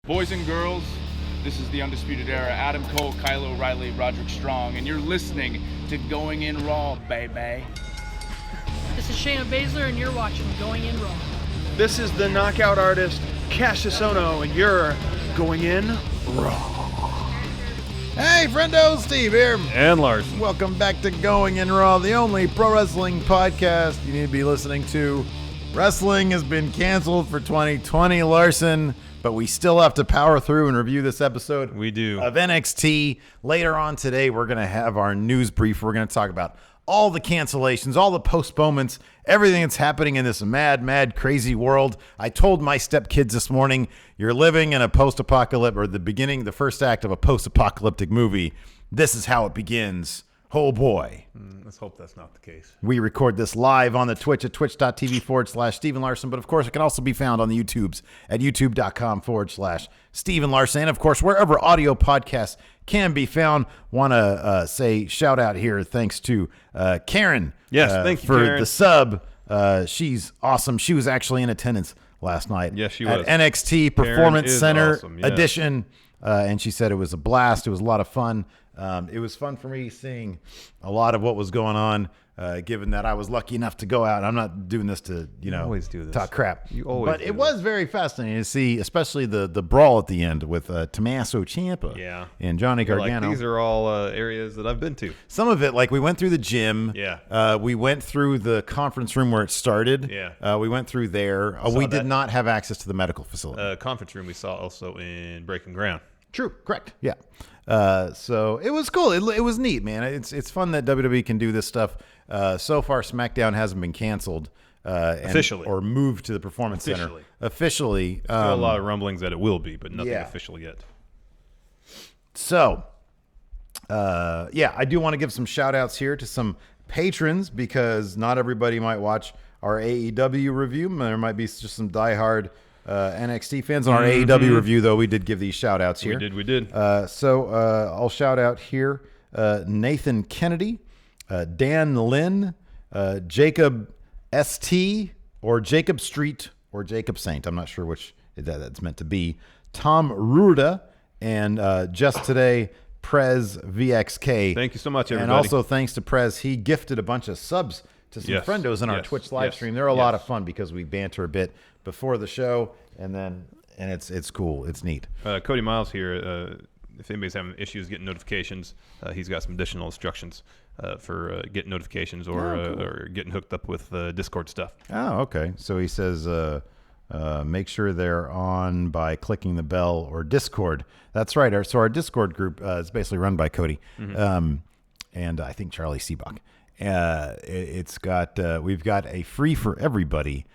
Boys and girls, this is the Undisputed Era. Adam Cole, Kyle O'Reilly, Roderick Strong, and you're listening to Going In Raw, baby. This is Shayna Baszler, and you're watching Going In Raw. This is the knockout artist, Cassius Ohno, and you're Going In Raw. Hey, friendo, Steve here. And Larson. Welcome back to Going In Raw, the only pro wrestling podcast you need to be listening to. Wrestling has been canceled for 2020, Larson, but we still have to power through and review this episode. We do. Of NXT. Later on today, we're going to have our news brief. We're going to talk about all the cancellations, all the postponements, everything that's happening in this mad, crazy world. I told my stepkids this morning, you're living in a post-apocalyptic, or the first act of a post-apocalyptic movie. This is how it begins. Oh boy. Let's hope that's not the case. We record this live on the Twitch at twitch.tv/Steven Larson, but of course it can also be found on the YouTubes at youtube.com/Steven Larson. And of course, wherever audio podcasts can be found, want to say shout out here. Thanks to Karen. Yes, thank you, for Karen. the sub. She's awesome. She was actually in attendance last night. Yes, she at was. NXT Performance Center awesome, yes. edition. And she said it was a blast. It was a lot of fun. It was fun for me seeing a lot of what was going on, given that I was lucky enough to go out. I'm not doing this to, always do this. talk crap. You always But do it this. was very fascinating to see, especially the brawl at the end with Tommaso Ciampa and Johnny Gargano. Like, these are all areas that I've been to. Some of it, like we went through the gym. Yeah. We went through the conference room where it started. Yeah. We went through there. We did not have access to the medical facility. Conference room we saw also in Breaking Ground. True. Correct. Yeah. So it was cool. It was neat, man. It's fun that WWE can do this stuff. So far, SmackDown hasn't been canceled Officially. or moved to the Performance Center. Officially. Still a lot of rumblings that it will be, but nothing yeah. official yet. So, I do want to give some shout outs here to some patrons, because not everybody might watch our AEW review. There might be just some diehard NXT fans. On our AEW review, though, we did give these shout outs here. We did. So I'll shout out here Nathan Kennedy, Dan Lynn, Jacob ST, or Jacob Street, or Jacob Saint. I'm not sure which that's meant to be. Tom Ruda, and just today, Prez VXK. Thank you so much, everybody. And also thanks to Prez, he gifted a bunch of subs to some friendos in our Twitch live stream. They're a lot of fun because we banter a bit before the show, and it's cool. It's neat. Cody Miles here. If anybody's having issues getting notifications, he's got some additional instructions for getting notifications or getting hooked up with Discord stuff. Oh, okay. So he says make sure they're on by clicking the bell or Discord. That's right. So our Discord group is basically run by Cody, and I think Charlie Seabuck. It's got we've got a free for everybody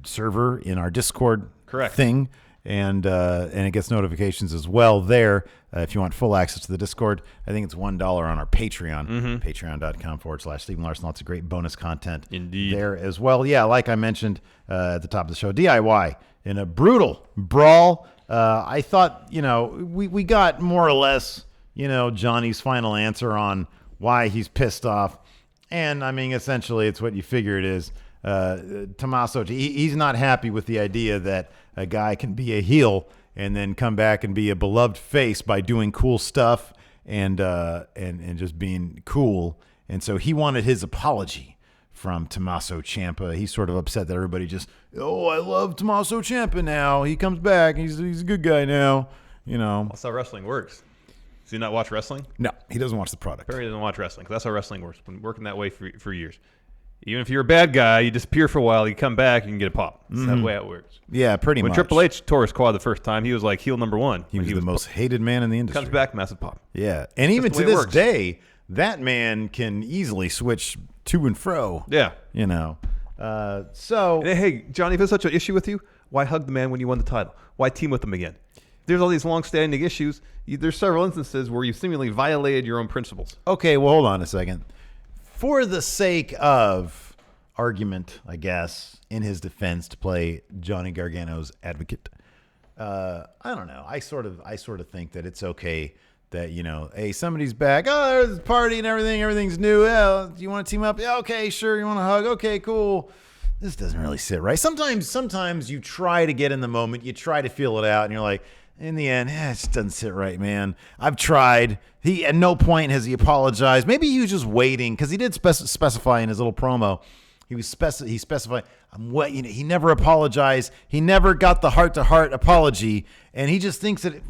server in our Discord thing, and it gets notifications as well there. If you want full access to the Discord, I think it's $1 on our Patreon, patreon.com/Steven Larson. Lots of great bonus content there as well. Yeah, like I mentioned at the top of the show, DIY in a brawl. I thought, we got more or less, Johnny's final answer on why he's pissed off. And, I mean, essentially, it's what you figure it is. Tommaso, he's not happy with the idea that a guy can be a heel and then come back and be a beloved face by doing cool stuff and just being cool. And so he wanted his apology from Tommaso Ciampa. He's sort of upset that everybody just, I love Tommaso Ciampa now. He comes back. He's a good guy now. That's how wrestling works. Does he not watch wrestling? No, he doesn't watch the product. Perry doesn't watch wrestling, because that's how wrestling works. Been working that way for years. Even if you're a bad guy, you disappear for a while, you come back, you can get a pop. That's the way it works. Yeah, pretty much. When Triple H tore his quad the first time, he was like heel number one. He was the most hated man in the industry. Comes back, massive pop. Yeah, and even to this day, that man can easily switch to and fro. Yeah. So... Hey, Johnny, if it's such an issue with you, why hug the man when you won the title? Why team with him again? There's all these long-standing issues. There's several instances where you seemingly violated your own principles. Okay, well, hold on a second. For the sake of argument, I guess, in his defense, to play Johnny Gargano's advocate, I don't know. I sort of think that it's okay that, hey, somebody's back. Oh, there's a party and everything's new. Yeah, do you want to team up? Yeah, okay, sure. You want to hug? Okay, cool. this doesn't really sit right. Sometimes you try to get in the moment, you try to feel it out, and you're like, in the end, it just doesn't sit right, man. I've tried. He at no point has he apologized. Maybe he was just waiting because he did specify in his little promo. He specified, he never apologized. He never got the heart-to-heart apology, and he just thinks that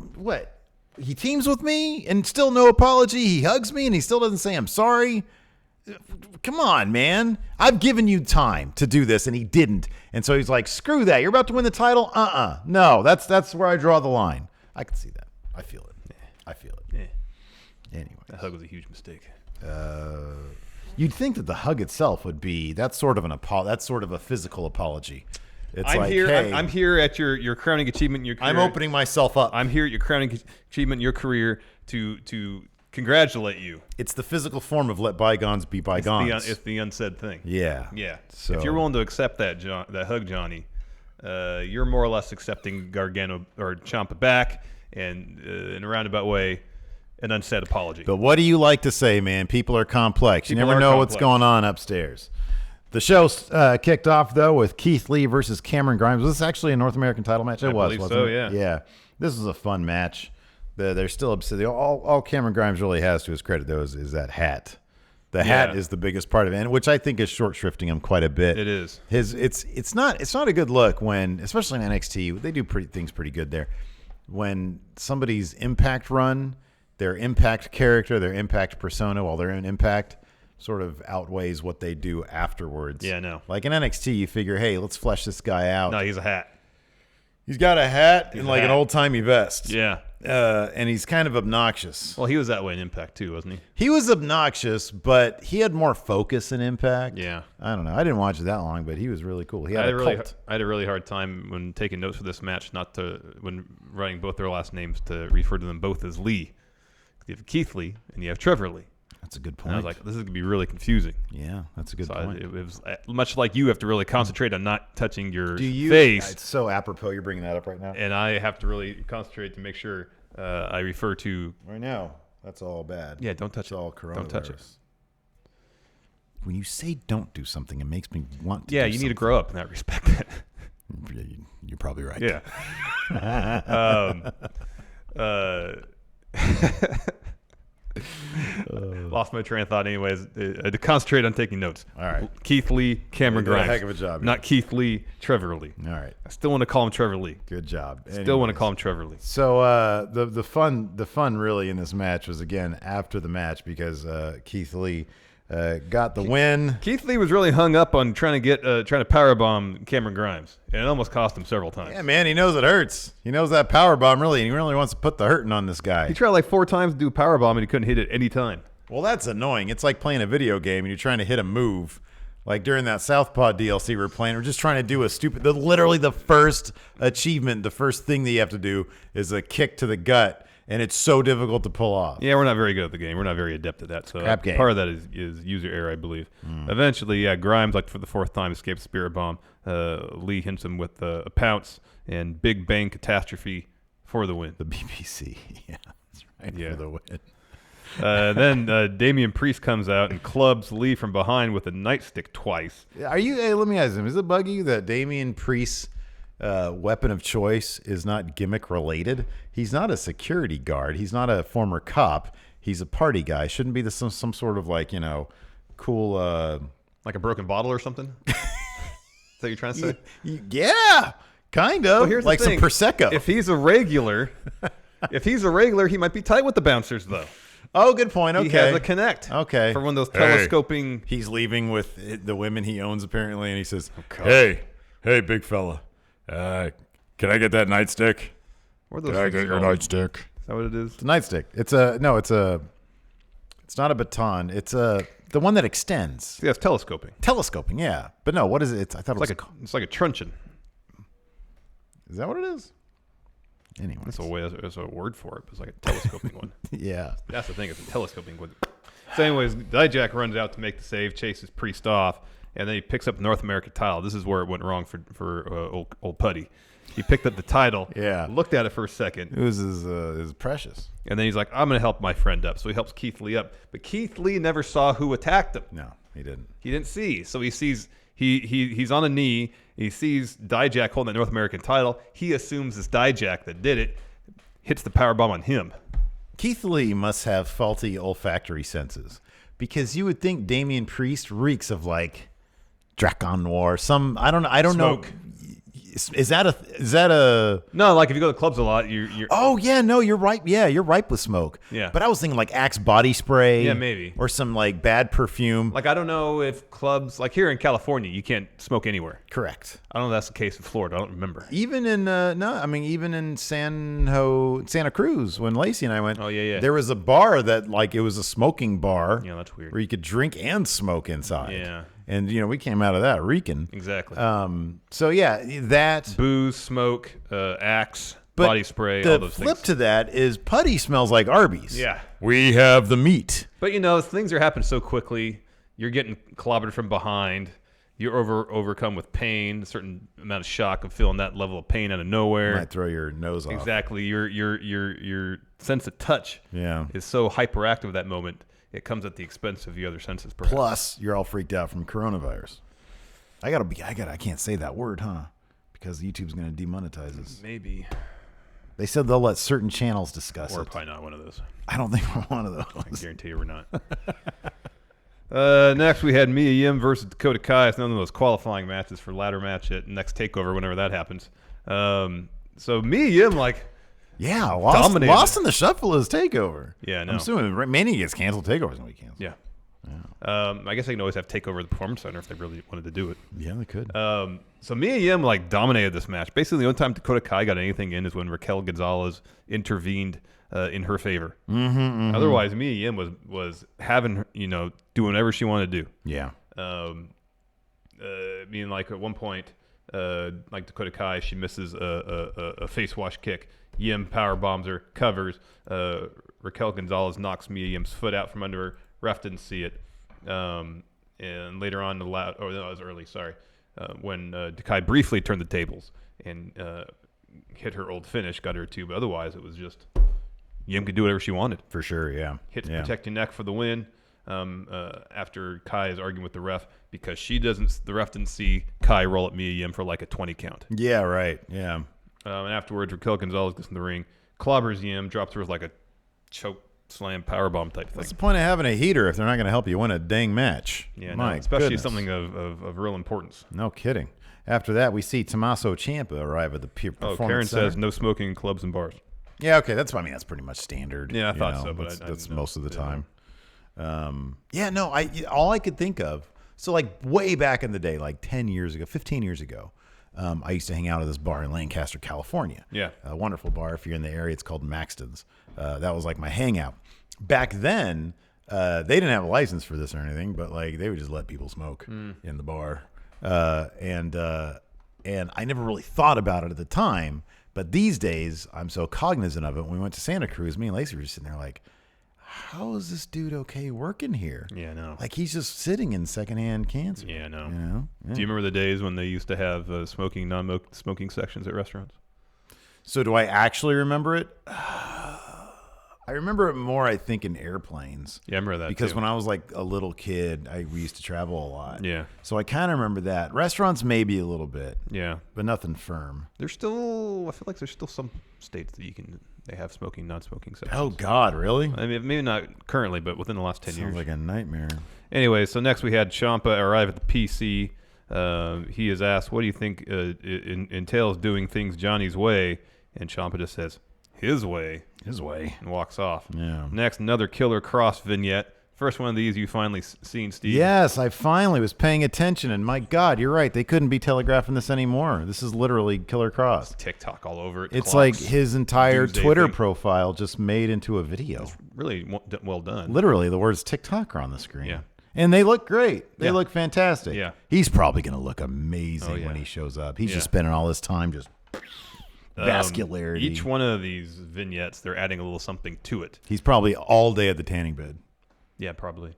he teams with me and still no apology. He hugs me and he still doesn't say I'm sorry. Come on, man. I've given you time to do this, and he didn't. And so he's like, screw that. You're about to win the title? No, that's where I draw the line. I can see that. I feel it. Yeah. I feel it. Yeah. Anyway. That hug was a huge mistake. You'd think that the hug itself would be that's sort of a physical apology. It's I'm like, here. hey, I'm here at your crowning achievement in your career. I'm opening myself up. I'm here at your crowning achievement in your career to congratulate you. It's the physical form of let bygones be bygones. It's the unsaid thing. Yeah. Yeah. So if you're willing to accept that hug, Johnny, you're more or less accepting Gargano or Champa back, and in a roundabout way, an unsaid apology. But what do you like to say, man? People are complex. You never know what's going on upstairs. The show kicked off, though, with Keith Lee versus Cameron Grimes. Was this actually a North American title match? It was, wasn't it? Yeah. Yeah. This was a fun match. They're still upset. All Cameron Grimes really has to his credit, though, is that hat. The hat is the biggest part of it, which I think is short shrifting him quite a bit. It is. It's not a good look when, especially in NXT, they do things pretty good there. When somebody's Impact run, their Impact character, their Impact persona, while they're in Impact, sort of outweighs what they do afterwards. Yeah, no. Like in NXT, you figure, hey, let's flesh this guy out. No, he's a hat. He's got a hat and like an old-timey vest. Yeah. And he's kind of obnoxious. Well, he was that way in Impact too, wasn't he? He was obnoxious, but he had more focus in Impact. Yeah. I don't know. I didn't watch it that long, but he was really cool. He had a cult. I had a really hard time when taking notes for this match, when writing both their last names, to refer to them both as Lee. You have Keith Lee and you have Trevor Lee. That's a good point. And I was like, this is going to be really confusing. Yeah, that's a good point. It was much like you have to really concentrate on not touching your face. It's so apropos you're bringing that up right now. And I have to really concentrate to make sure I refer to... Right now, that's all bad. Yeah, don't touch it. It's all coronavirus. Don't touch it. When you say don't do something, it makes me want to do something. Need to grow up in that respect. You're probably right. Yeah. Lost my train of thought anyways. To concentrate on taking notes. All right. Keith Lee, Cameron Grimes. Heck of a job. Not Keith Lee, Trevor Lee. All right. I still want to call him Trevor Lee. Good job. Still want to call him Trevor Lee. So the fun really in this match was, again, after the match, because Keith Lee got the win. Keith Lee was really hung up on trying to powerbomb Cameron Grimes, and it almost cost him several times. Yeah, man, he knows it hurts. He knows that powerbomb really, and he really wants to put the hurting on this guy. He tried like 4 times to do a powerbomb, and he couldn't hit it any time. Well, that's annoying. It's like playing a video game and you're trying to hit a move. Like during that Southpaw DLC we were playing, we're just trying to do literally the first achievement, the first thing that you have to do is a kick to the gut, and it's so difficult to pull off. Yeah, we're not very good at the game. We're not very adept at that. So Crap game. Part of that is user error, I believe. Eventually, Grimes, like for the 4th time, escapes Spirit Bomb. Lee hits him with a pounce and Big Bang Catastrophe for the win. The BBC. Yeah, that's right. Yeah. For the win. Then Damien Priest comes out and clubs Lee from behind with a nightstick twice. Hey, let me ask him, is it bug you that Damien Priest's weapon of choice is not gimmick related? He's not a security guard. He's not a former cop. He's a party guy. Shouldn't be some sort of cool... like a broken bottle or something? Is that what you're trying to say? Yeah, kind of. Well, here's like the thing. Some Prosecco. If he's a regular, he might be tight with the bouncers, though. Oh, good point. Okay. He has a connect. Okay. For one of those telescoping... He's leaving with the women he owns, apparently, and he says, hey, big fella, can I get that nightstick? Can I get your nightstick? Is that what it is? It's a nightstick. It's not a baton. It's the one that extends. Yeah, it's telescoping. Telescoping, yeah. But no, what is it? I thought it's like a truncheon. Is that what it is? Anyway, that's a word for it. It's like a telescoping one. Yeah, that's the thing. It's a telescoping one. So, anyways, Dijak runs out to make the save, chases Priest off, and then he picks up the North American title. This is where it went wrong for old Putty. He picked up the title. Yeah, looked at it for a second. It was his precious. And then he's like, "I'm going to help my friend up." So he helps Keith Lee up, but Keith Lee never saw who attacked him. No, he didn't. He didn't see. So he sees He's on a knee. He sees Dijak holding that North American title. He assumes it's Dijak that did it. Hits the powerbomb on him. Keith Lee must have faulty olfactory senses because you would think Damien Priest reeks of like Dragon Noir. I don't Smoke. know. Is that a No, like if you go to clubs a lot, you're Oh yeah, no, you're right. Yeah, you're ripe with smoke. Yeah. But I was thinking like Axe body spray. Yeah, maybe. Or some like bad perfume. like I don't know if clubs like here in California you can't smoke anywhere. Correct. I don't know if that's the case in Florida. I don't remember. Even in even in Santa Cruz when Lacey and I went. Oh, yeah. There was a bar that like it was a smoking bar. Yeah, that's weird. Where you could drink and smoke inside. Yeah. And we came out of that reeking. Exactly. So yeah, that Booze, smoke, Axe, but body spray, the all those flip things. to that is Putty smells like Arby's. Yeah. We have the meat. But things are happening so quickly. You're getting clobbered from behind. You're overcome with pain, a certain amount of shock of feeling that level of pain out of nowhere. Might throw your nose off. Exactly. Your sense of touch is so hyperactive at that moment. It comes at the expense of the other senses, perhaps. Plus, you're all freaked out from coronavirus. I can't say that word, huh? Because YouTube's going to demonetize us. Maybe. They said they'll let certain channels discuss Or it. probably not one of those. I don't think we're one of I those. guarantee you we're not. Next, we had Mia Yim versus Dakota Kai. It's none of those qualifying matches for ladder match at next TakeOver, whenever that happens. So Mia Yim, Yeah, dominated. lost in the shuffle is TakeOver. Yeah, no. I'm assuming Mania gets canceled. TakeOver's going to be canceled. yeah. I guess they can always have TakeOver at the Performance Center if they really wanted to do it. Yeah, they could. So Mia Yim dominated this match. Basically, the only time Dakota Kai got anything in is when Raquel Gonzalez intervened in her favor. Otherwise, Mia Yim was having doing whatever she wanted to do. Yeah. At one point, Dakota Kai, she misses a face wash kick. Yim power bombs her, covers. Raquel Gonzalez knocks Mia Yim's foot out from under her. Ref didn't see it. And later on, that was early. Sorry, when Kai briefly turned the tables and hit her old finish, got her two. But otherwise, it was just Yim could do whatever she wanted. For sure, yeah. Hits protect your neck for the win. After Kai is arguing with the ref because the ref didn't see Kai roll at Mia Yim for like a 20 count. Yeah, right. Yeah. And afterwards, Raquel Gonzalez gets in the ring, clobbers Yim, drops her with like a choke slam powerbomb type thing. What's the point of having a heater if they're not going to help you win a dang match? Yeah, My especially goodness. something of real importance. No kidding. After that, we see Tommaso Ciampa arrive at the Performance Karen Center. says no smoking in clubs and bars. Yeah, okay. That's pretty much standard. Yeah, I thought so, but that's I most of the yeah. time. All I could think of. So like way back in the day, like 10 years ago, 15 years ago, I used to hang out at this bar in Lancaster, California. Yeah. A wonderful bar. If you're in the area, it's called Maxton's. That was like my hangout. Back then, they didn't have a license for this or anything, but like they would just let people smoke in the bar. And I never really thought about it at the time. But these days, I'm so cognizant of it. When we went to Santa Cruz, me and Lacey were just sitting there like, how is this dude okay working here? Yeah, no. Like he's just sitting in secondhand cancer. Yeah, no. Yeah. Do you remember the days when they used to have smoking, non-smoking sections at restaurants? So do I actually remember it? I remember it more, I think, in airplanes. Yeah, I remember that because too. when I was like a little kid, we used to travel a lot. Yeah. So I kind of remember that. Restaurants maybe a little bit. Yeah. But nothing firm. I feel like there's still some states that they have smoking, non-smoking sections. Oh God, really? I mean, maybe not currently, but within the last 10 years. Sounds like a nightmare. Anyway, so next we had Champa arrive at the PC. He is asked, what do you think entails doing things Johnny's way? And Champa just says, his way. His way. And walks off. Yeah. Next, another Killer Cross vignette. First one of these you finally seen, Steve. Yes, I finally was paying attention, and my God, you're right. They couldn't be telegraphing this anymore. This is literally Killer Cross. TikTok all over it. It's clocks, like his entire Doomsday Twitter thing. profile just made into a video. It's really well done. Literally, the words TikTok are on the screen. Yeah. And they look great. They Yeah. look fantastic. Yeah. He's probably going to look amazing Oh, yeah. when he shows up. He's Yeah. just spending all this time just vascularity. Each one of these vignettes, they're adding a little something to it. He's probably all day at the tanning bed. Yeah, probably.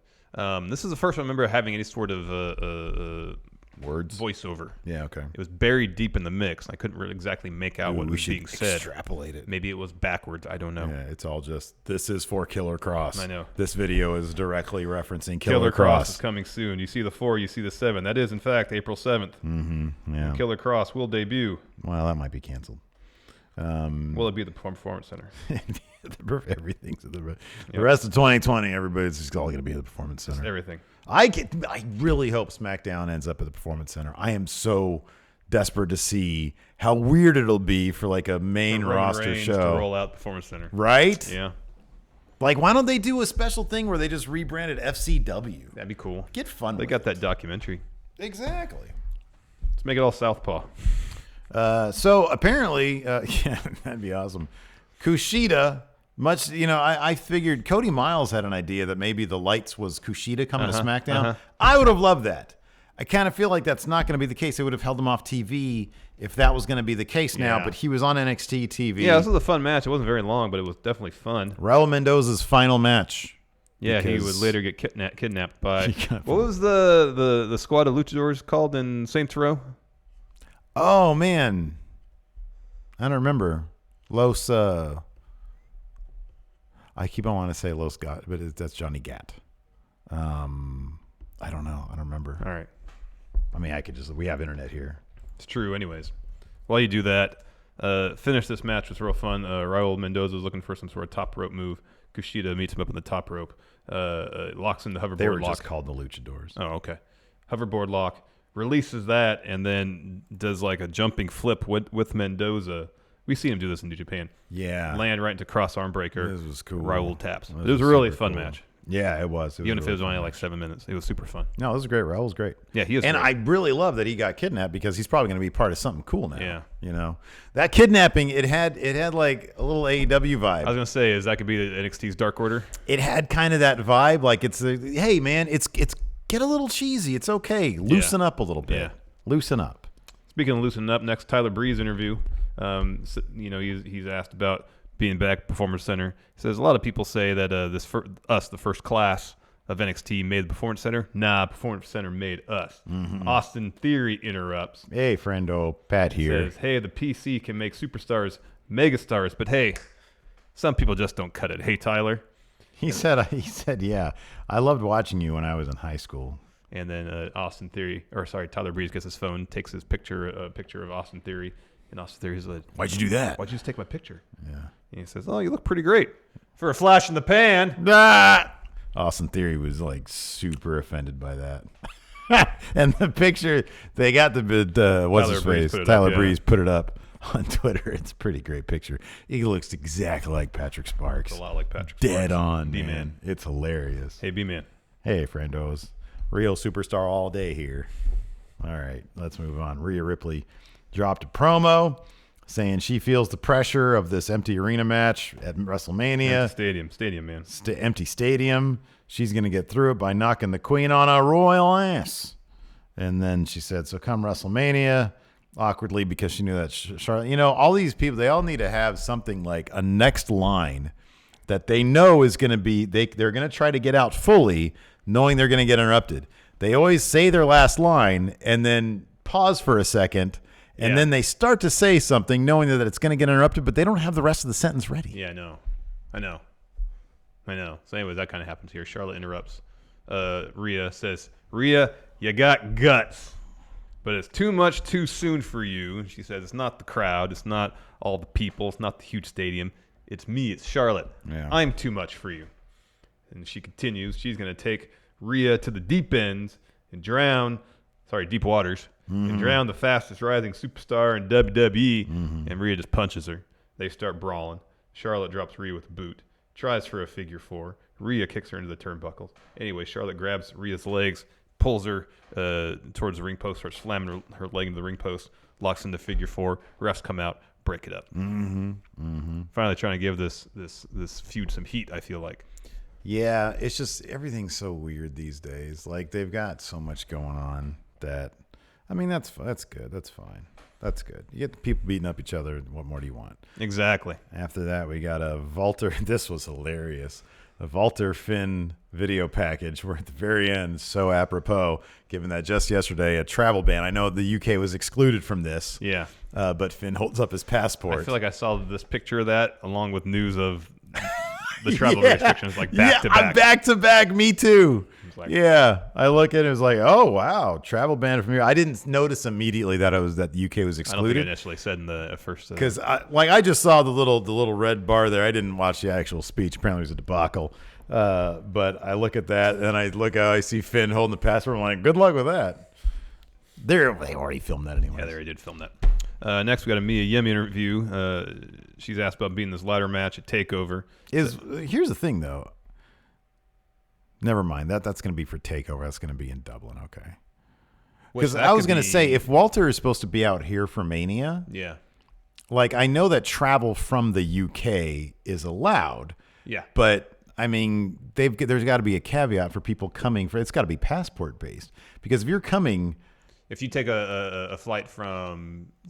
This is the first one I remember having any sort of Words? Voiceover. Yeah, okay. It was buried deep in the mix. I couldn't really exactly make out what was being said. Extrapolate it. Maybe it was backwards. I don't know. Yeah, it's all just, this is for Killer Cross. I know. This video is directly referencing Killer Cross Cross. is coming soon. You see the 4, you see the 7. That is, in fact, April 7th. Mm-hmm. Yeah. Killer Cross will debut. Well, that might be canceled. Will it be at the Performance Center? Everything's at the rest of 2020. Everybody's just all going to be at the Performance Center. Just everything. I really hope SmackDown ends up at the Performance Center. I am so desperate to see how weird it'll be for like a main roster Reigns show to roll out Performance Center. Right? Yeah. Like, why don't they do a special thing where they just rebranded FCW? That'd be cool. Get fun. They got that documentary. Exactly. Let's make it all Southpaw. So apparently, yeah, that'd be awesome. Kushida, I figured Cody Miles had an idea that maybe the lights was Kushida coming to SmackDown. I would have loved that. I kind of feel like that's not going to be the case. They would have held him off TV if that was going to be the case now, but he was on NXT TV. Yeah, this was a fun match. It wasn't very long, but it was definitely fun. Raul Mendoza's final match. Yeah, he would later get kidnapped by... What was the squad of luchadors called in Saints Row? Oh, man. I don't remember. Los... I keep on wanting to say Los Gat, but that's Johnny Gat. I don't know. I don't remember. All right. I mean, we have internet here. It's true. Anyways, while you do that, finish this match was real fun. Raul Mendoza was looking for some sort of top rope move. Kushida meets him up on the top rope. Locks in the hoverboard They were lock. just called the Luchadors. Oh, okay. Hoverboard lock. Releases that and then does like a jumping flip with Mendoza. We've seen him do this in New Japan. Yeah. Land right into cross arm breaker. This was cool. Raul taps. It was a really fun match. Yeah, it was. Even if it was only like 7 minutes. It was super fun. No, this was great. Raul was great. Yeah, he is And great. I really love that he got kidnapped because he's probably going to be part of something cool now. Yeah. You know? That kidnapping, it had like a little AEW vibe. I was going to say, is that could be the NXT's Dark Order? It had kind of that vibe. Like hey, man, it's get a little cheesy. It's okay. Loosen up a little bit. Yeah. Loosen up. Speaking of loosening up, next Tyler Breeze interview. He's asked about being back at Performance Center. He says a lot of people say that the first class of NXT made the Performance Center. Nah, Performance Center made us. Mm-hmm. Austin Theory interrupts. Hey, friendo, Pat here. Says, hey, the PC can make superstars megastars, but hey, some people just don't cut it. Hey, Tyler. He said, yeah, I loved watching you when I was in high school. And then Tyler Breeze gets his phone, takes a picture of Austin Theory, and Austin Theory's like, "Why'd you do that? Why'd you just take my picture?" Yeah. And he says, "Oh, you look pretty great for a flash in the pan." Ah! Austin Theory was like super offended by that. And the picture, they got what's his face? Tyler Breeze put it up on Twitter. It's a pretty great picture. He looks exactly like Patrick Sparks. It's a lot like Patrick Sparks. Dead on, B-Man. It's hilarious. Hey, B-Man. Hey, friendos. Real superstar all day here. All right, let's move on. Rhea Ripley dropped a promo saying she feels the pressure of this empty arena match at WrestleMania. Stadium, man. Empty stadium. She's going to get through it by knocking the queen on a royal ass. And then she said, so come WrestleMania, awkwardly, because she knew that Charlotte, all these people, they all need to have something like a next line that they know is going to be, they're going to try to get out fully, knowing they're going to get interrupted. They always say their last line and then pause for a second, and then they start to say something knowing that it's going to get interrupted, but they don't have the rest of the sentence ready. Yeah, I know. So anyways, that kind of happens here. Charlotte interrupts. Rhea says, Rhea, you got guts, but it's too much too soon for you. And she says, it's not the crowd. It's not all the people. It's not the huge stadium. It's me. It's Charlotte. Yeah. I'm too much for you. And she continues. She's going to take Rhea to the deep waters, and drown the fastest rising superstar in WWE. And Rhea just punches her. They start brawling. Charlotte drops Rhea with a boot. Tries for a figure four. Rhea kicks her into the turnbuckles. Anyway, Charlotte grabs Rhea's legs, pulls her towards the ring post, starts slamming her leg into the ring post, locks into figure four. Refs come out, break it up. Finally trying to give this feud some heat, I feel like. Yeah, it's just everything's so weird these days. Like, they've got so much going on that, I mean, that's good. That's fine. That's good. You get the people beating up each other. What more do you want? Exactly. After that, we got a Walter. This was hilarious. The Walter Finn video package. We're at the very end, so apropos, given that just yesterday a travel ban. I know the UK was excluded from this. Yeah. But Finn holds up his passport. I feel like I saw this picture of that along with news of the travel restrictions, like back to back. I'm back to back. Me too. Like, I look at it. It was like, oh wow, travel ban from here. I didn't notice immediately that the UK was excluded. I don't think it initially said in the first. Because I just saw the little red bar there. I didn't watch the actual speech. Apparently, it was a debacle. But I look at that and I see Finn holding the passport. I'm like, good luck with that. They already filmed that anyway. Yeah, they already did film that. Next, we got a Mia Yim interview. She's asked about being in this ladder match at TakeOver. Here's the thing, though. Never mind. That's going to be for TakeOver. That's going to be in Dublin. Okay. Because I was going to say, if Walter is supposed to be out here for Mania, yeah, like I know that travel from the UK is allowed. Yeah. But I mean, there's got to be a caveat for people coming for. It's got to be passport based, because if you're coming. If you take a flight for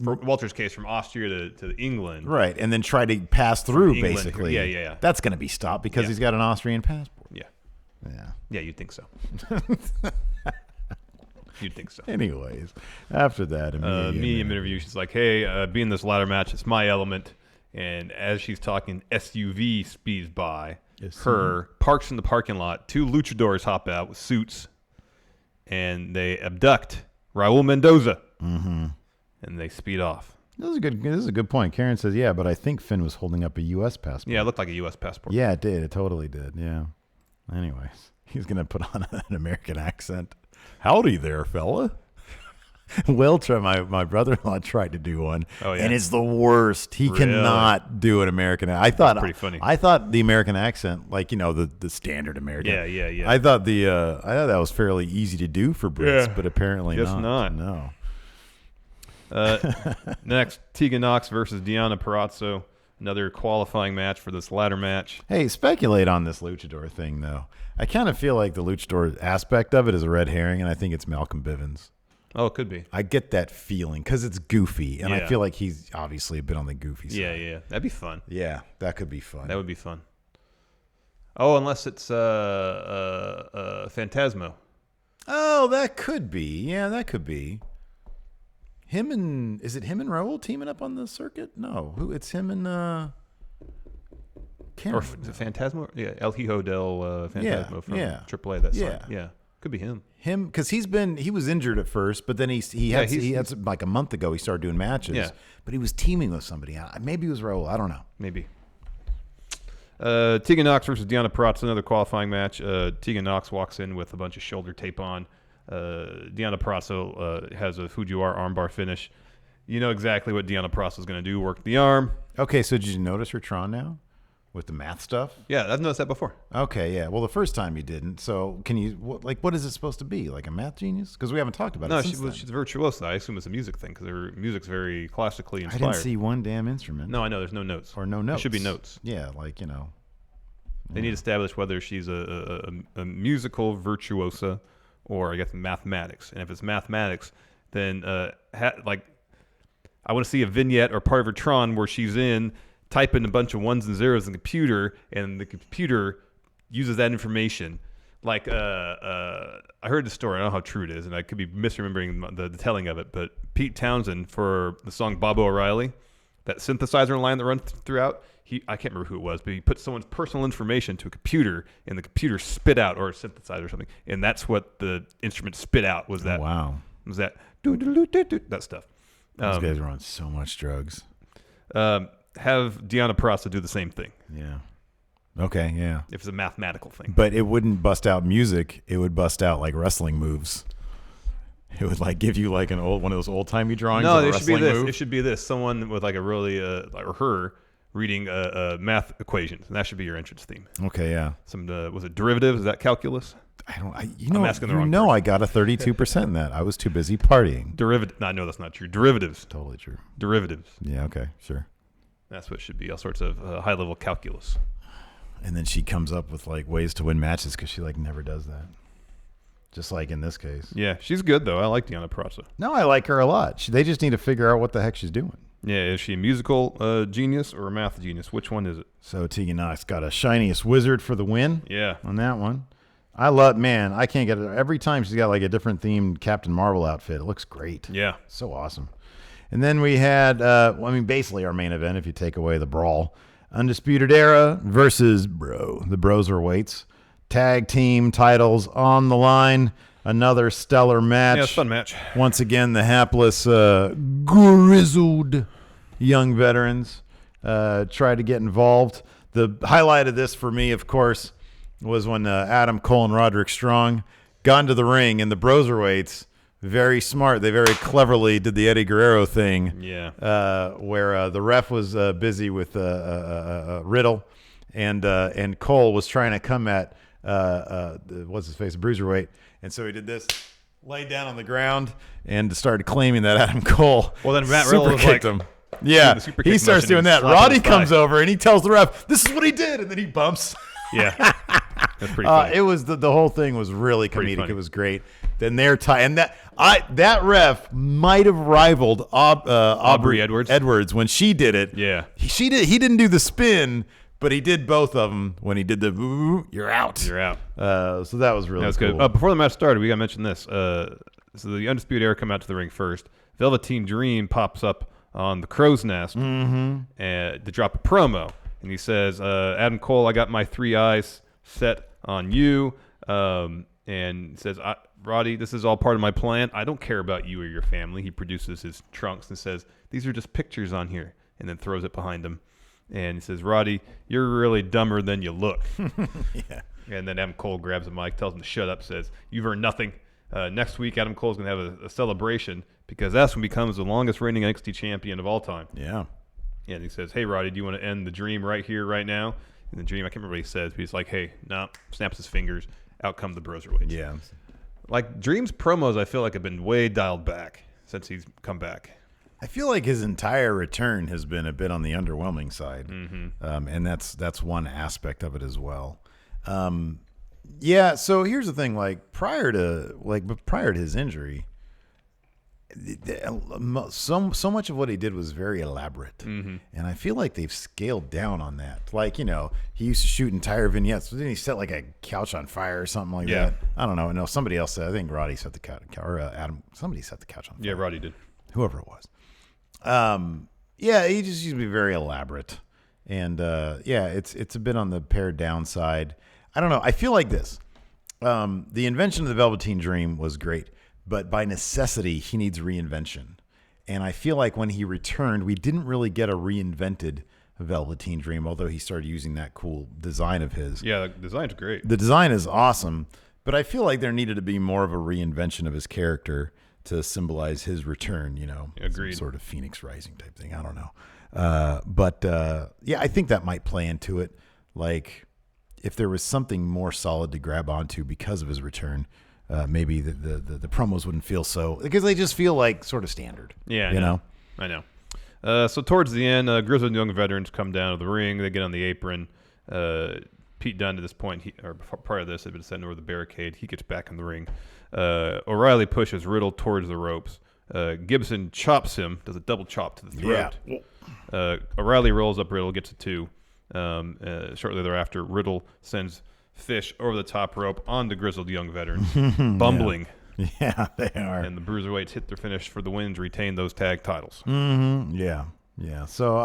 Walter's case, from Austria to England. Right, and then try to pass through, England, basically. Yeah. That's going to be stopped because he's got an Austrian passport. Yeah, you'd think so. You'd think so. Anyways, after that, medium interview, she's like, hey, being this ladder match, it's my element. And as she's talking, SUV speeds by her, parks in the parking lot. 2 luchadors hop out with suits, and they abduct Raul Mendoza, and they speed off. This is a good point. Karen says, yeah, but I think Finn was holding up a U.S. passport. Yeah, it looked like a U.S. passport. Yeah, it did. It totally did. Yeah. Anyways, he's going to put on an American accent. Howdy there, fella. Will, my brother-in-law tried to do one, and it's the worst. He cannot do an American accent. I thought pretty funny. I thought the American accent, like the standard American. Yeah. I thought that was fairly easy to do for Brits, but apparently not. No. Next, Tegan Knox versus Gianna Perazzo. Another qualifying match for this ladder match. Hey, speculate on this luchador thing, though. I kind of feel like the luchador aspect of it is a red herring, and I think it's Malcolm Bivens. Oh, it could be. I get that feeling because it's goofy, and I feel like he's obviously a bit on the goofy side. Yeah. That'd be fun. Yeah, that could be fun. That would be fun. Oh, unless it's Phantasmo. Oh, that could be. Yeah, that could be. Is it him and Raul teaming up on the circuit? No, it's him and Phantasmo? Yeah, El Hijo del Phantasmo from AAA. That song. Yeah, could be him. Him, because he was injured at first, but then he had like a month ago he started doing matches. Yeah. But he was teaming with somebody. Maybe it was Raul. I don't know. Maybe. Tegan Knox versus Gianna Perazzo, another qualifying match. Tegan Knox walks in with a bunch of shoulder tape on. Gianna Perazzo has a Fujiwara armbar finish. You know exactly what Gianna Perazzo is going to do, work the arm. Okay, so did you notice her Tron now with the math stuff? Yeah, I've noticed that before. Okay, yeah. Well, the first time you didn't. So can you, what is it supposed to be? Like a math genius? Because we haven't talked about it since then. She's virtuoso. I assume it's a music thing because her music's very classically inspired. I didn't see one damn instrument. No, I know. There's no notes. Or no notes. There should be notes. Yeah, They need to establish whether she's a musical virtuosa or, I guess, mathematics. And if it's mathematics, then I want to see a vignette or part of her Tron where she's typing a bunch of ones and zeros in the computer, and the computer uses that information. Like, I heard the story. I don't know how true it is, and I could be misremembering the telling of it, but Pete Townsend, for the song Bob O'Reilly, that synthesizer line that runs throughout, I can't remember who it was, but he put someone's personal information to a computer, and the computer spit out, or a synthesizer or something, and that's what the instrument spit out was that. Wow. Was that that stuff. Those guys are on so much drugs. Have Gianna Perazzo do the same thing. Yeah. Okay, yeah. If it's a mathematical thing. But it wouldn't bust out music. It would bust out like wrestling moves. It would like give you like one of those old timey drawings. No, of a it should be wrestling this. move. It should be this. Someone with like a really or her reading math equations, and that should be your entrance theme. Okay, yeah. Some was it derivatives? Is that calculus? I'm asking the wrong person. I got a 32% in that. I was too busy partying. Derivative. No, that's not true. Derivatives. Totally true. Derivatives. Yeah. Okay. Sure. That's what it should be. All sorts of high level calculus. And then she comes up with like ways to win matches because she like never does that. Just like in this case. Yeah, she's good though. I like Gianna Perazzo. No, I like her a lot. They just need to figure out what the heck she's doing. Yeah, is she a musical genius or a math genius? Which one is it? So Tegan Knox got a shiniest wizard for the win. Yeah. On that one. I can't get it. Every time she's got like a different themed Captain Marvel outfit. It looks great. Yeah. So awesome. And then we had, basically our main event, if you take away the Brawl. Undisputed Era versus the Broserweights. Tag team titles on the line. Another stellar match. Yeah, it's a fun match. Once again, the hapless, grizzled young veterans try to get involved. The highlight of this for me, of course, was when Adam Cole and Roderick Strong got into the ring, and the Broserweights, very smart. They very cleverly did the Eddie Guerrero thing. Yeah. Where the ref was busy with Riddle, and Cole was trying to come at what's his face, Bruiserweight, and so he did this, laid down on the ground, and started claiming that Adam Cole. Well, then Matt Riddle was kicked like, him. Yeah, he starts doing that. Roddy comes over and he tells the ref, "This is what he did," and then he bumps. Yeah, that's pretty funny. It was the whole thing was really Pretty comedic. funny. It was great. Then they're and that ref might have rivaled Aubrey Edwards when she did it. Yeah, he didn't do the spin, but he did both of them when he did the "you're out." You're out. So that was really That was cool. good. Before the match started, we got to mention this. So the Undisputed Era come out to the ring first. Velveteen Dream pops up on the crow's nest to drop a promo. And he says, Adam Cole, I got my 3 eyes set on you. And he says, Roddy, this is all part of my plan. I don't care about you or your family. He produces his trunks and says, these are just pictures on here. And then throws it behind him. And he says, Roddy, you're really dumber than you look. Yeah. And then Adam Cole grabs the mic, tells him to shut up, says, you've earned nothing. Next week, Adam Cole's going to have a celebration because that's when he becomes the longest reigning NXT champion of all time. Yeah. And he says, hey, Roddy, do you want to end the dream right here, right now? And the dream, I can't remember what he says, but he's like, hey, no, snaps his fingers, out come the Broserweights. Yeah. Like, Dream's promos, I feel like, have been way dialed back since he's come back. I feel like his entire return has been a bit on the underwhelming side. And that's one aspect of it as well. Yeah, so here's the thing, prior to his injury, so much of what he did was very elaborate, and I feel like they've scaled down on that. He used to shoot entire vignettes, but then he set like a couch on fire or something like that. I don't know. No, somebody else said. I think Roddy set the couch, or Adam. Somebody set the couch on fire. Yeah, Roddy did. Whoever it was. Yeah, he just used to be very elaborate, and it's a bit on the pared down side. I don't know. I feel like this. The invention of the Velveteen Dream was great, but by necessity, he needs reinvention. And I feel like when he returned, we didn't really get a reinvented Velveteen Dream, although he started using that cool design of his. Yeah, the design's great. The design is awesome, but I feel like there needed to be more of a reinvention of his character to symbolize his return, Agreed. Some sort of Phoenix Rising type thing. I don't know. But I think that might play into it. If there was something more solid to grab onto because of his return, maybe the promos wouldn't feel so, because they just feel like sort of standard. Yeah, I know. So towards the end, grizzled young veterans come down to the ring. They get on the apron. Pete Dunne, to this point, prior to this, had been sent over the barricade. He gets back in the ring. O'Reilly pushes Riddle towards the ropes. Gibson chops him, does a double chop to the throat. Yeah. O'Reilly rolls up Riddle, gets a 2. Shortly thereafter, Riddle sends Fish over the top rope on the grizzled young veterans, bumbling. Yeah, they are. And the Bruiserweights hit their finish for the win to retain those tag titles. Yeah. So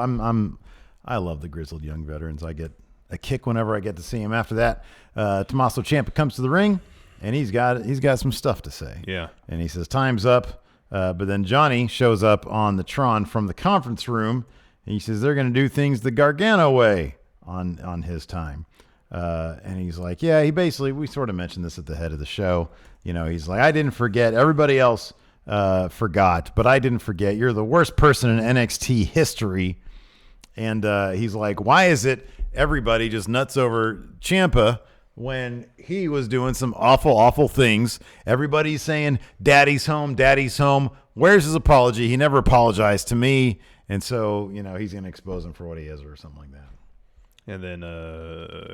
I love the grizzled young veterans. I get a kick whenever I get to see him. After that, Tommaso Ciampa comes to the ring, and he's got some stuff to say. Yeah. And he says, time's up. But then Johnny shows up on the Tron from the conference room, and he says they're going to do things the Gargano way on his time. And he's like, yeah, we sort of mentioned this at the head of the show. He's like, I didn't forget. Everybody else forgot, but I didn't forget. You're the worst person in NXT history. And he's like, why is it everybody just nuts over Ciampa when he was doing some awful, awful things? Everybody's saying, daddy's home, daddy's home. Where's his apology? He never apologized to me. And so, he's going to expose him for what he is or something like that. And then,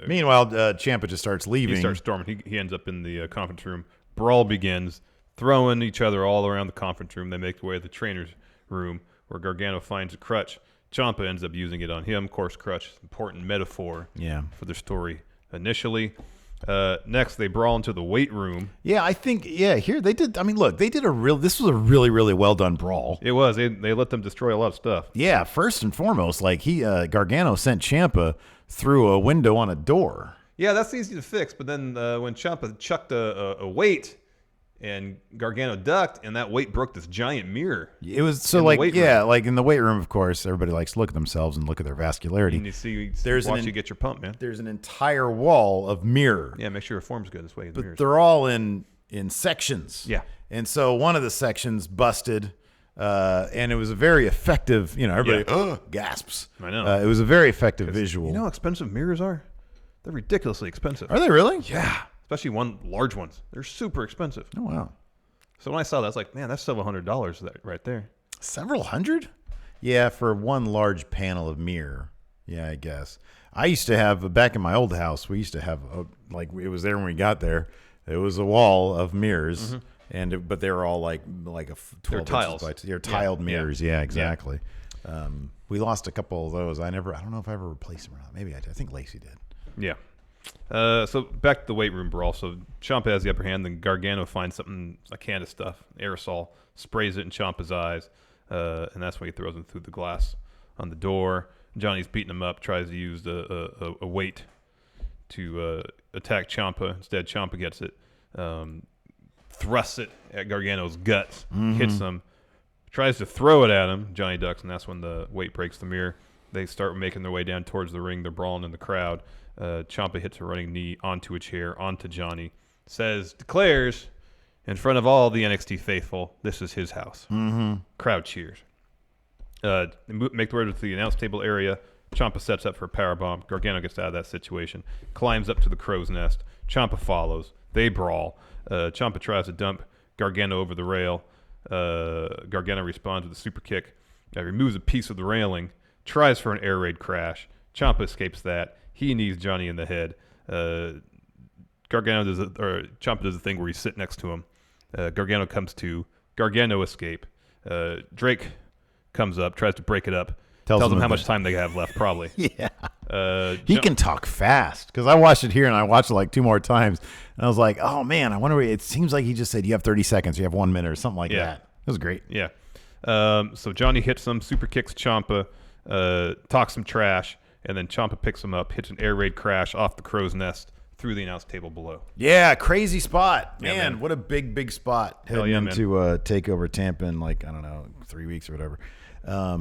meanwhile, Ciampa just starts leaving. He starts storming. He ends up in the conference room. Brawl begins, throwing each other all around the conference room. They make their way to the trainer's room, where Gargano finds a crutch. Ciampa ends up using it on him. Of course, crutch, important metaphor for their story initially. Next, they brawl into the weight room. Yeah, I think, here they did. I mean, look, they did this was a really, really well done brawl. It was. They let them destroy a lot of stuff. Yeah, first and foremost, like Gargano sent Ciampa through a window on a door. Yeah, that's easy to fix. But then when Ciampa chucked a weight and Gargano ducked, and that weight broke this giant mirror. It was so like like in the weight room, of course, everybody likes to look at themselves and look at their vascularity. And you see, you get your pump, man. There's an entire wall of mirror. Yeah, make sure your form's good this way. But they're all in sections. Yeah. And so one of the sections busted, and it was a very effective. Everybody gasps. I know. It was a very effective visual. You know how expensive mirrors are? They're ridiculously expensive. Are they really? Yeah. Especially large ones. They're super expensive. Oh, wow. So when I saw that, I was like, man, that's several $100s right there. Several hundred? Yeah, for one large panel of mirror. Yeah, I guess. I used to have, back in my old house, we used to have, it was there when we got there. It was a wall of mirrors, but they were all like a 12 tiles. They're tiled mirrors. Yeah, exactly. Yeah. We lost a couple of those. I don't know if I ever replaced them or not. Maybe I did. I think Lacey did. Yeah. So back to the weight room brawl. So Ciampa has the upper hand. Then Gargano finds a can of stuff, aerosol, sprays it in Ciampa's eyes, and that's when he throws him through the glass on the door. Johnny's beating him up, tries to use a weight to attack Ciampa. Instead, Ciampa gets it, thrusts it at Gargano's guts, hits him, tries to throw it at him. Johnny ducks, and that's when the weight breaks the mirror. They start making their way down towards the ring. They're brawling in the crowd. Ciampa hits a running knee onto a chair, onto Johnny, declares in front of all the NXT faithful, this is his house. Crowd cheers. They make their way to the announce table area. Ciampa sets up for a powerbomb. Gargano gets out of that situation, climbs up to the crow's nest. Ciampa follows. They brawl. Ciampa tries to dump Gargano over the rail. Gargano responds with a super kick. Removes a piece of the railing. Tries for an air raid crash. Ciampa escapes that. He knees Johnny in the head. Ciampa does a thing where he's sitting next to him. Gargano comes to. Gargano escape. Drake comes up, tries to break it up. Tells him how much time they have left, probably. Yeah. He can talk fast, because I watched it here and I watched it like 2 more times. And I was like, oh, man, I wonder. It seems like he just said you have 30 seconds, you have 1 minute or something like that. It was great. Yeah. So Johnny hits him, super kicks Ciampa, talks some trash. And then Ciampa picks him up, hits an air raid crash off the crow's nest through the announce table below. Yeah, crazy spot. Man, man. what a big spot. Hell yeah, to take over Tampa in 3 weeks or whatever. I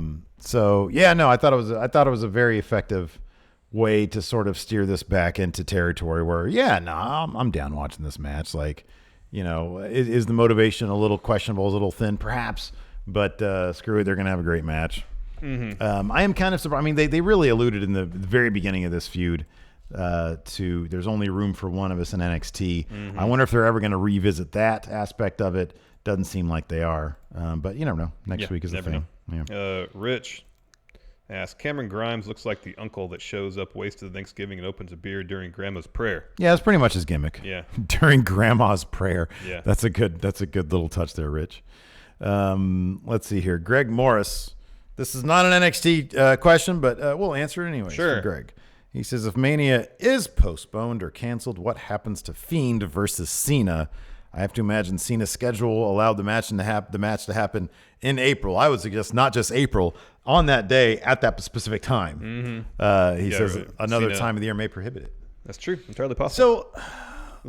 thought it was a very effective way to sort of steer this back into territory where, I'm down watching this match. Is the motivation a little questionable, a little thin? Perhaps, but screw it, they're going to have a great match. I am kind of surprised. I mean, they really alluded in the very beginning of this feud to there's only room for one of us in NXT. I wonder if they're ever going to revisit that aspect of it. Doesn't seem like they are, but you never know. Next week is the thing. Yeah. Rich asks, Cameron Grimes looks like the uncle that shows up wasted Thanksgiving and opens a beer during Grandma's prayer. Yeah, that's pretty much his gimmick. Yeah, during Grandma's prayer. Yeah, that's a good little touch there, Rich. Let's see here, Greg Morris. This is not an NXT question, but we'll answer it anyway. Sure. Greg. He says, if Mania is postponed or canceled, what happens to Fiend versus Cena? I have to imagine Cena's schedule allowed the match to happen in April. I would suggest not just April, on that day at that specific time. He says another time of the year may prohibit it. That's true. Entirely possible.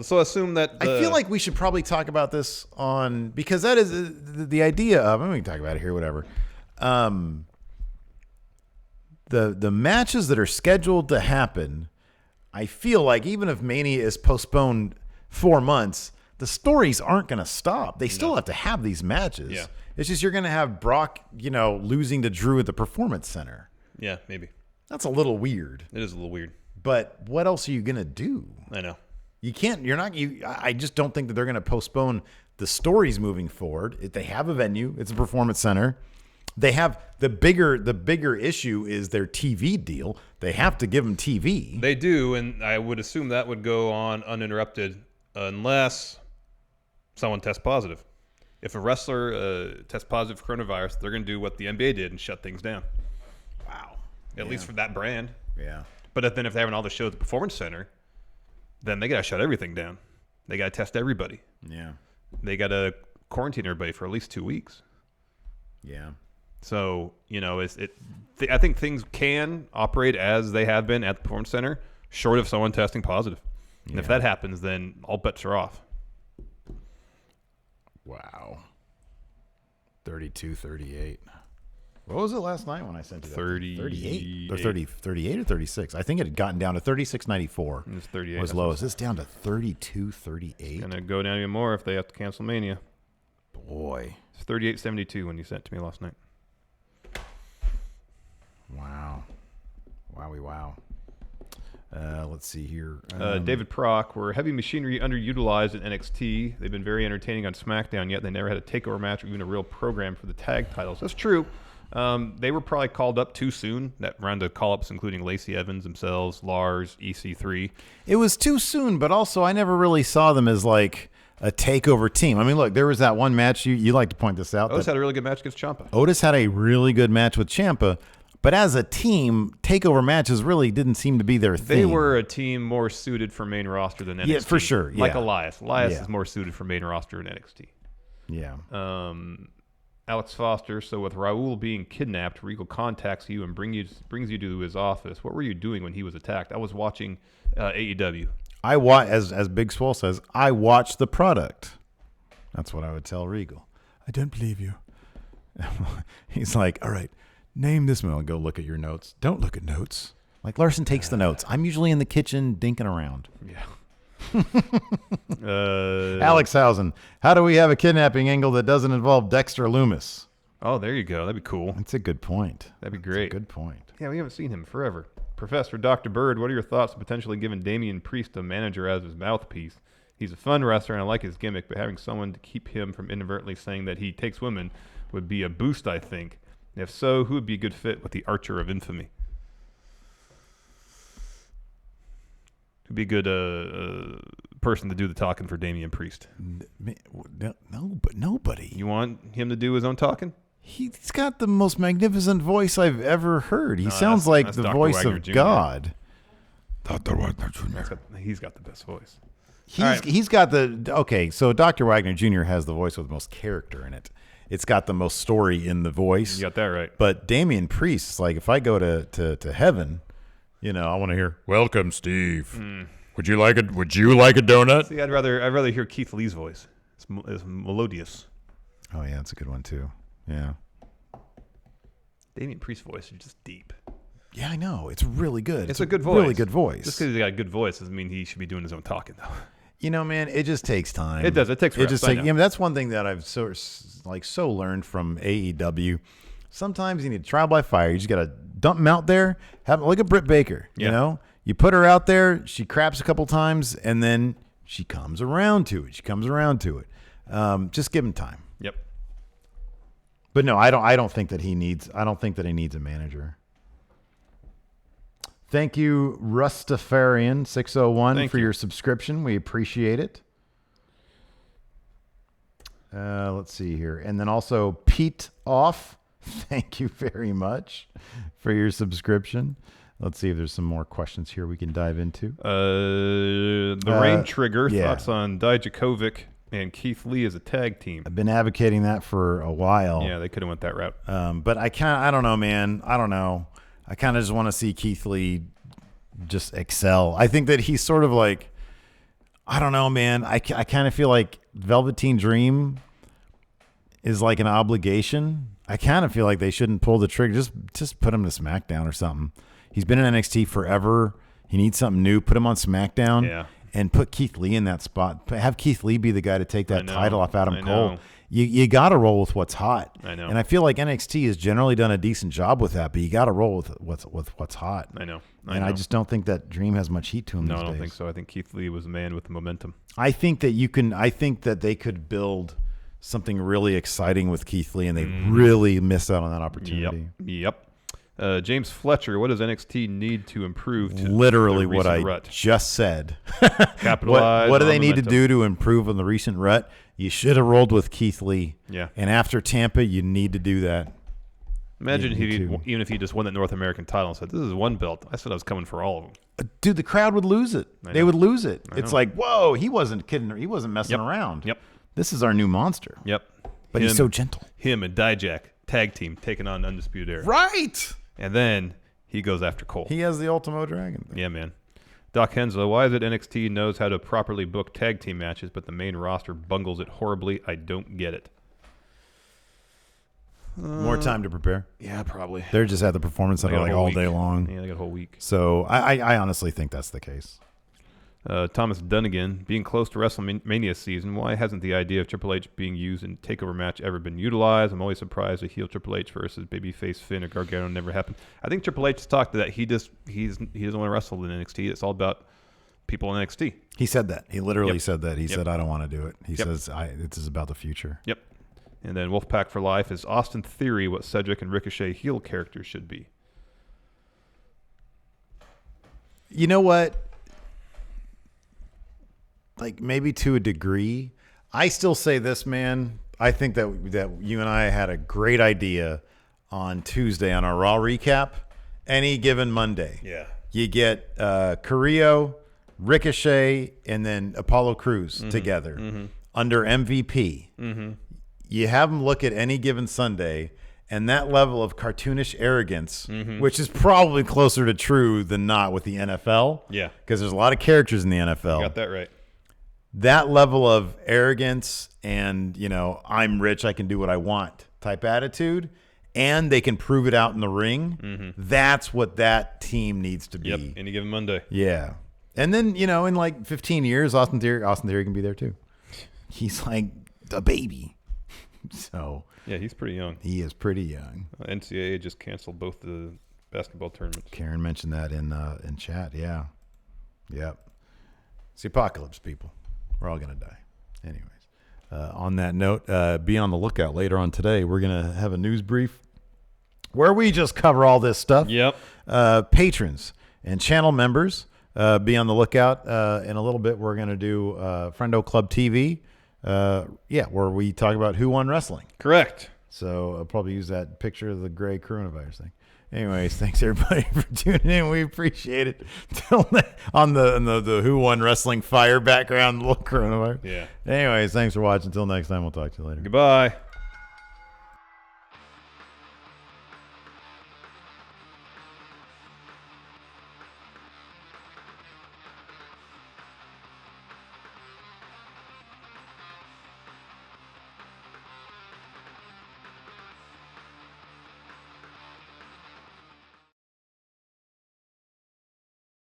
So assume that I feel like we should probably talk about this because that is the idea of, we can talk about it here, whatever. The matches that are scheduled to happen, I feel like even if Mania is postponed 4 months, the stories aren't going to stop. They still have to have these matches. Yeah. It's just you're going to have Brock, losing to Drew at the Performance Center. Yeah, maybe. That's a little weird. It is a little weird. But what else are you going to do? I know. You can't. I just don't think that they're going to postpone the stories moving forward. If they have a venue, it's a Performance Center. They have the bigger issue is their TV deal. They have to give them TV. They do, and I would assume that would go on uninterrupted unless someone tests positive. If a wrestler tests positive for coronavirus, they're going to do what the NBA did and shut things down. Wow. At least for that brand. Yeah. But then if they're having all the shows at the Performance Center, then they got to shut everything down. They got to test everybody. Yeah. They got to quarantine everybody for at least 2 weeks. Yeah. So, I think things can operate as they have been at the Performance Center, short of someone testing positive. And if that happens, then all bets are off. Wow. 32-38. What was it last night when I sent you that? 38 or 38 or 36. I think it had gotten down to 36.94. It's 38. Was low. Is this down to 32-38? Going to go down even more if they have to cancel Mania. Boy. It's 38.72 when you sent it to me last night. Wow. Wowie wow. Let's see here. David Prock, were heavy machinery underutilized in NXT? They've been very entertaining on SmackDown, yet they never had a takeover match or even a real program for the tag titles. That's true. They were probably called up too soon. That round of call-ups, including Lacey Evans themselves, Lars, EC3. It was too soon, but also I never really saw them as like a takeover team. I mean, look, there was that one match. You like to point this out. Otis had a really good match against Champa. Otis had a really good match with Champa. But as a team, takeover matches really didn't seem to be their thing. They were a team more suited for main roster than NXT. Yeah, for sure. Yeah. Like Elias. Elias is more suited for main roster than NXT. Yeah. Alex Foster, so with Raul being kidnapped, Regal contacts you and brings you to his office. What were you doing when he was attacked? I was watching AEW. As Big Swole says, I watched the product. That's what I would tell Regal. I don't believe you. He's like, all right. Name this one. Go look at your notes. Don't look at notes. Like Larson takes the notes. I'm usually in the kitchen dinking around. Yeah. Alex Housen. How do we have a kidnapping angle that doesn't involve Dexter Loomis? Oh, there you go. That'd be cool. That's a good point. That'd be great. That's a good point. Yeah, we haven't seen him forever. Professor Dr. Bird, what are your thoughts on potentially giving Damien Priest a manager as his mouthpiece? He's a fun wrestler and I like his gimmick, but having someone to keep him from inadvertently saying that he takes women would be a boost, I think. If so, who would be a good fit with the Archer of Infamy? Who'd be a good person to do the talking for Damien Priest? No, but nobody. You want him to do his own talking? He's got the most magnificent voice I've ever heard. He sounds like the Dr. voice Wagner of Jr. God. Dr. Wagner Jr. He's got the best voice. He's got the okay. So Dr. Wagner Jr. has the voice with the most character in it. It's got the most story in the voice. You got that right. But Damien Priest, is like if I go to heaven, I want to hear "Welcome, Steve. Would you like it? Would you like a donut?" See, I'd rather hear Keith Lee's voice. It's melodious. Oh yeah, that's a good one too. Yeah. Damien Priest's voice is just deep. Yeah, I know. It's really good. It's a good voice. Really good voice. Just because he's got a good voice doesn't mean he should be doing his own talking, though. Man, it just takes time. It does. It takes reps. That's one thing that I've so learned from AEW. Sometimes you need to trial by fire. You just got to dump them out there. Look at Britt Baker. Yeah. You put her out there. She craps a couple times, and then she comes around to it. Just give him time. Yep. But no, I don't think that he needs a manager. Thank you, Rustafarian 601 for your subscription. We appreciate it. Let's see here. And then also Pete Off. Thank you very much for your subscription. Let's see if there's some more questions here we can dive into. The Rain Trigger, thoughts on Dijakovic and Keith Lee as a tag team? I've been advocating that for a while. Yeah, they could have went that route. But I don't know, man. I don't know. I kind of just want to see Keith Lee just excel. I think that he's sort of like, I don't know, man. I kind of feel like Velveteen Dream is like an obligation. I kind of feel like they shouldn't pull the trigger. Just put him to SmackDown or something. He's been in NXT forever. He needs something new. Put him on SmackDown and put Keith Lee in that spot. Have Keith Lee be the guy to take that title off Adam Cole. You got to roll with what's hot. I know. And I feel like NXT has generally done a decent job with that, but you got to roll with what's hot. I know. I just don't think that Dream has much heat to him these days. No, I don't think so. I think Keith Lee was the man with the momentum. I think that they could build something really exciting with Keith Lee, and they really missed out on that opportunity. Yep. James Fletcher, what does NXT need to improve to Literally the what recent I rut? just said. Capitalize what do on they need to momentum. do to improve on the recent rut? You should have rolled with Keith Lee. Yeah. And after Tampa, you need to do that. Imagine Yeah, me too. even if he just won that North American title and said, this is one belt. I said I was coming for all of them. Dude, the crowd would lose it. I They know. would lose it. I It's know. like, whoa, he wasn't kidding. He wasn't messing Yep. around. Yep. This is our new monster. Yep. But he's so gentle. Him and Dijak, tag team, taking on Undisputed Era. Right. And then he goes after Cole. He has the Ultimo Dragon thing. Yeah, man. Doc Henslow, why is it NXT knows how to properly book tag team matches, but the main roster bungles it horribly? I don't get it. More time to prepare. Yeah, probably. They're just at the performance They center got a like whole all week. day long. Yeah, they got a whole week. So I honestly think that's the case. Thomas Dunnigan, being close to WrestleMania season, why hasn't the idea of Triple H being used in a takeover match ever been utilized? I'm always surprised a heel Triple H versus babyface Finn or Gargano never happened. I think Triple H has talked to that. He doesn't want to wrestle in NXT. It's all about people in NXT. He said that. He literally Yep. said that. He said, I don't want to do it. He Yep. says, this is about the future. Yep. And then Wolfpack for Life is Austin Theory what Cedric and Ricochet heel characters should be. You know what? Like maybe to a degree. I still say this, man. I think that you and I had a great idea on Tuesday on our Raw recap. Any given Monday. Yeah. You get Carrillo, Ricochet, and then Apollo Crews together under MVP. You have them look at any given Sunday, and that level of cartoonish arrogance, which is probably closer to true than not with the NFL. Yeah. Because there's a lot of characters in the NFL. Got that right. That level of arrogance and, I'm rich, I can do what I want type attitude, and they can prove it out in the ring. That's what that team needs to be. Yep. Any given Monday. Yeah. And then, in like 15 years, Austin Theory can be there too. He's like a baby. So Yeah, he's pretty young. he is pretty young. NCAA just canceled both the basketball tournaments. Karen mentioned that in chat. Yeah. Yep. It's the apocalypse, people. We're all going to die. Anyways, on that note, be on the lookout later on today. We're going to have a news brief where we just cover all this stuff. Yep. Patrons and channel members, be on the lookout. In a little bit, we're going to do Friendo Club TV. Where we talk about who won wrestling. Correct. So I'll probably use that picture of the gray coronavirus thing. Anyways, thanks everybody for tuning in. We appreciate it. On the who won wrestling fire background, little coronavirus. Yeah. Anyways, thanks for watching. Until next time, we'll talk to you later. Goodbye.